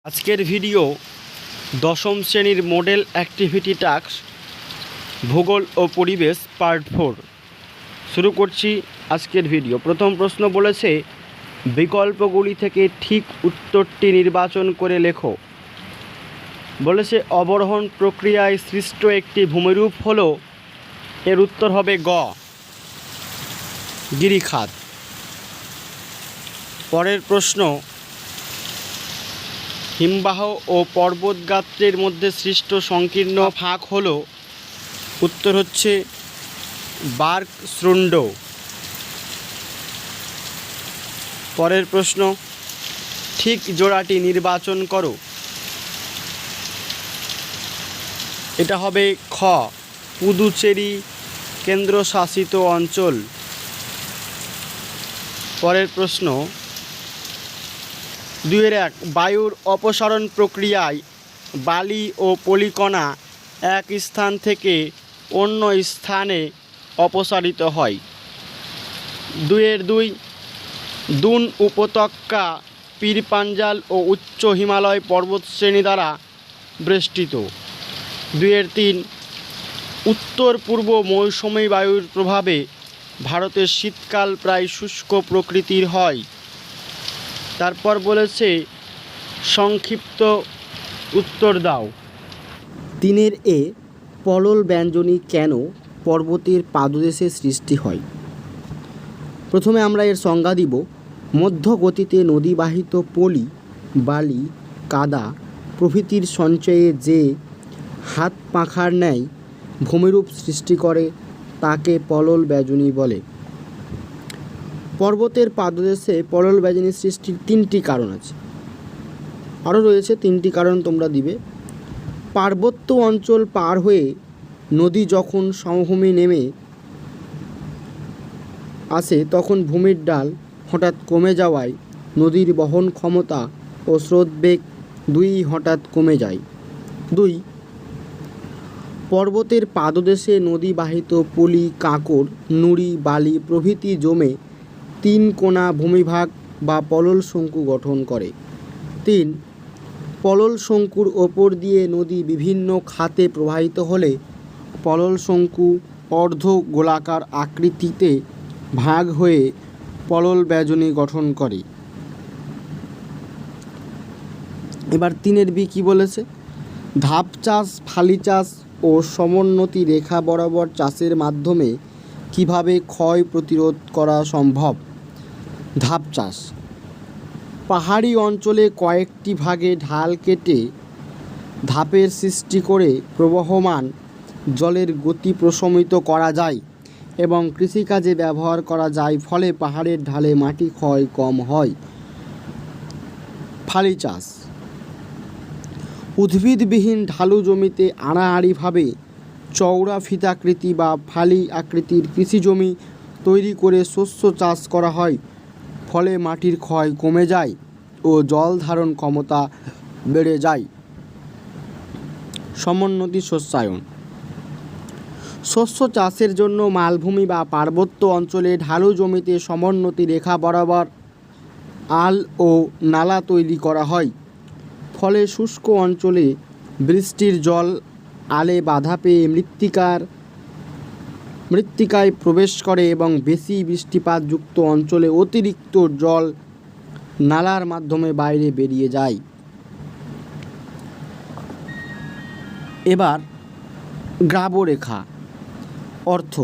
আজকের ভিডিও দশম শ্রেণীর মডেল অ্যাক্টিভিটি টাস্ক ভূগোল ও পরিবেশ পার্ট 4 শুরু করছি আজকের ভিডিও। প্রথম প্রশ্ন বলেছে বিকল্পগুলি থেকে ঠিক উত্তরটি নির্বাচন করে লেখো। বলেছে অবরোহণ প্রক্রিয়ায় সৃষ্ট একটি ভূমিরূপ হলো, এর উত্তর হবে গ গিরিখাত। পরের প্রশ্ন হিমবাহ ও পর্বতগাত্রের মধ্যে সৃষ্ট সংকীর্ণ ফাঁক হলো, উত্তর হচ্ছে বার্কশ্রুণ্ড। পরের প্রশ্ন ঠিক জোড়াটি নির্বাচন করো। এটা হবে খ পুদুচেরি কেন্দ্রশাসিত অঞ্চল। পরের প্রশ্ন 2-1 বায়ুর অপসারণ প্রক্রিয়ায় বালি ও পলিকণা এক স্থান থেকে অন্য স্থানে অপসারিত হয়। 2-2 দুন উপত্যকা পীরপাঞ্জাল ও উচ্চ হিমালয় পর্বতশ্রেণী দ্বারা বেষ্টিত। 2-3 উত্তর পূর্ব মৌসুমী বায়ুর প্রভাবে ভারতের শীতকাল প্রায় শুষ্ক প্রকৃতির হয়। তারপর বলেছে সংক্ষিপ্ত উত্তর দাও। 3 পলল ব্যঞ্জনী কেন পর্বতের পাদদেশে সৃষ্টি হয়? প্রথমে আমরা এর সংজ্ঞা দিব। মধ্য গতিতে নদীবাহিত পলি, বালি, কাদা প্রভৃতির সঞ্চয়ে যে হাত পাখার ন্যায় ভূমিরূপ সৃষ্টি করে তাকে পলল ব্যঞ্জনী বলে। পর্বতের পাদদেশে পলল ব্যঞ্জনী সৃষ্টির 3টি কারণ আছে। আরও রয়েছে 3টি কারণ তোমরা দিবে। পার্বত্য অঞ্চল পার হয়ে নদী যখন সমভূমি নেমে আসে তখন ভূমির ঢাল হঠাৎ কমে যাওয়ায় নদীর বহন ক্ষমতা ও স্রোতবেগ দুই হঠাৎ কমে যায়। 2 পর্বতের পাদদেশে নদীবাহিত পলি, কাঁকর, নুড়ি, বালি প্রভৃতি জমে 3 কোণা ভূমিভাগ বা পলল শঙ্কু গঠন করে। 3 পলল শঙ্কুর ওপর দিয়ে নদী বিভিন্ন খাতে প্রবাহিত হলে পলল শঙ্কু অর্ধ গোলাকার আকৃতিতে ভাগ হয়ে পলল ব্যঞ্জনী গঠন করে। এবার 3-B কী বলেছে? ধাপ চাষ, ফালি চাষ ও সমোন্নতি রেখা বরাবর চাষের মাধ্যমে কিভাবে ক্ষয় প্রতিরোধ করা সম্ভব? ধাপ চাষ পাহাড়ি অঞ্চলে কয়েকটি ভাগে ঢাল কেটে ধাপের সৃষ্টি করে প্রবহমান জলের গতি প্রশমিত করা যায় এবং কৃষিকাজে ব্যবহার করা যায়, ফলে পাহাড়ের ঢালে মাটি ক্ষয় কম হয়। ফালি চাষ উদ্ভিদবিহীন ঢালু জমিতে আড়াআড়িভাবে চওড়া ফিতাকৃতি বা ফালি আকৃতির কৃষিজমি তৈরি করে শস্য চাষ করা হয়, ফলে মাটির ক্ষয় কমে যায় ও জল ধারণ ক্ষমতা বেড়ে যায়। সমোন্নতি শস্যায়ন শস্য চাষের জন্য মালভূমি বা পার্বত্য অঞ্চলে ঢালু জমিতে সমোন্নতি রেখা বরাবর আল ও নালা তৈরি করা হয়, ফলে শুষ্ক অঞ্চলে বৃষ্টির জল আলে বাধা পেয়ে মৃত্তিকায় প্রবেশ করে এবং বেশি বৃষ্টিপাতযুক্ত অঞ্চলে অতিরিক্ত জল নালার মাধ্যমে বাইরে বেরিয়ে যায়। এবার গ্রাবরেখা অর্থ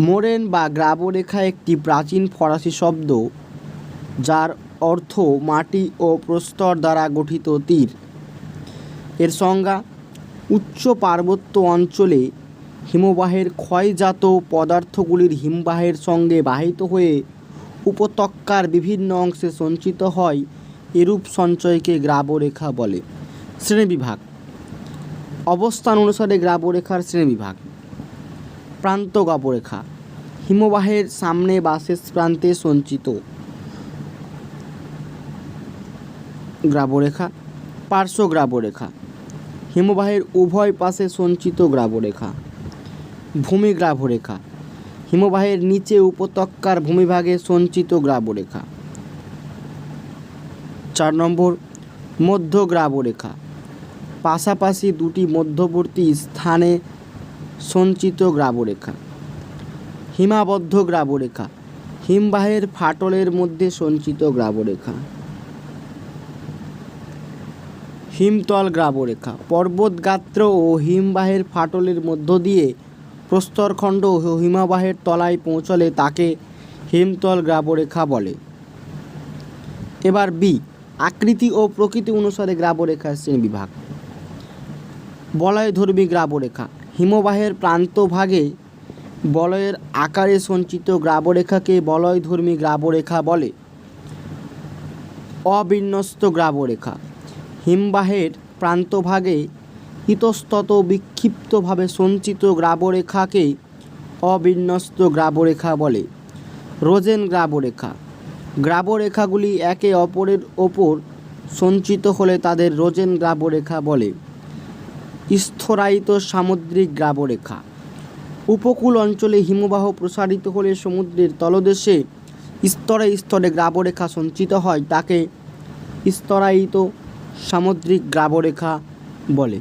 মোরেন বা গ্রাবরেখা একটি প্রাচীন ফরাসি শব্দ যার অর্থ মাটি ও প্রস্তর দ্বারা গঠিত তীর। এর সংজ্ঞা উচ্চ পার্বত্য অঞ্চলে হিমবাহের ক্ষয়জাত পদার্থগুলির হিমবাহের সঙ্গে বাহিত হয়ে উপত্যকার বিভিন্ন অংশে সঞ্চিত হয়, এরূপ সঞ্চয়কে গ্রাবরেখা বলে। শ্রেণীবিভাগ অবস্থান অনুসারে গ্রাবরেখার শ্রেণীবিভাগ। প্রান্ত গ্রাবরেখা হিমবাহের সামনে বা শেষ প্রান্তে সঞ্চিত গ্রাবরেখা। পার্শ্ব গ্রাবরেখা হিমবাহের উভয় পাশে সঞ্চিত গ্রাবরেখা। ভূমি গ্রাবরেখা হিমবাহের নিচে উপত্যকার ভূমিভাগে সঞ্চিত গ্রাবরেখা। 4 মধ্যগ্রাবরেখা, পাশাপাশি দুটি মধ্যবর্তী স্থানে সঞ্চিত গ্রাবরেখা। হিমাবদ্ধ গ্রাবরেখা, হিমবাহের ফাটলের মধ্যে সঞ্চিত গ্রাবরেখা। হিমতল গ্রাবরেখা, পর্বতগাত্র ও হিমবাহের ফাটলের মধ্য দিয়ে প্রস্তরখণ্ড ও হিমবাহের তলায় পৌঁছলে তাকে হিমতল গ্রাবরেখা বলে। এবার বি, আকৃতি ও প্রকৃতি অনুসারে গ্রাবরেখার শ্রেণীবিভাগ। বলয়ধর্মী গ্রাবরেখা, হিমবাহের প্রান্তভাগে বলয়ের আকারে সঞ্চিত গ্রাবরেখাকে বলয়ধর্মী গ্রাবরেখা বলে। অবিন্যস্ত গ্রাবরেখা, হিমবাহের প্রান্তভাগে ইতস্তত বিক্ষিপ্তভাবে সঞ্চিত গ্রাবরেখাকে অবিন্যস্ত গ্রাবরেখা বলে। রোজেন গ্রাবরেখা, গ্রাবরেখাগুলি একে অপরের ওপর সঞ্চিত হলে তাদের রোজেন গ্রাবরেখা বলে। স্থরায়িত সামুদ্রিক গ্রাবরেখা, উপকূল অঞ্চলে হিমবাহ প্রসারিত হলে সমুদ্রের তলদেশে স্তরে স্তরে গ্রাবরেখা সঞ্চিত হয়, তাকে স্তরায়িত সামুদ্রিক গ্রাবরেখা বলে।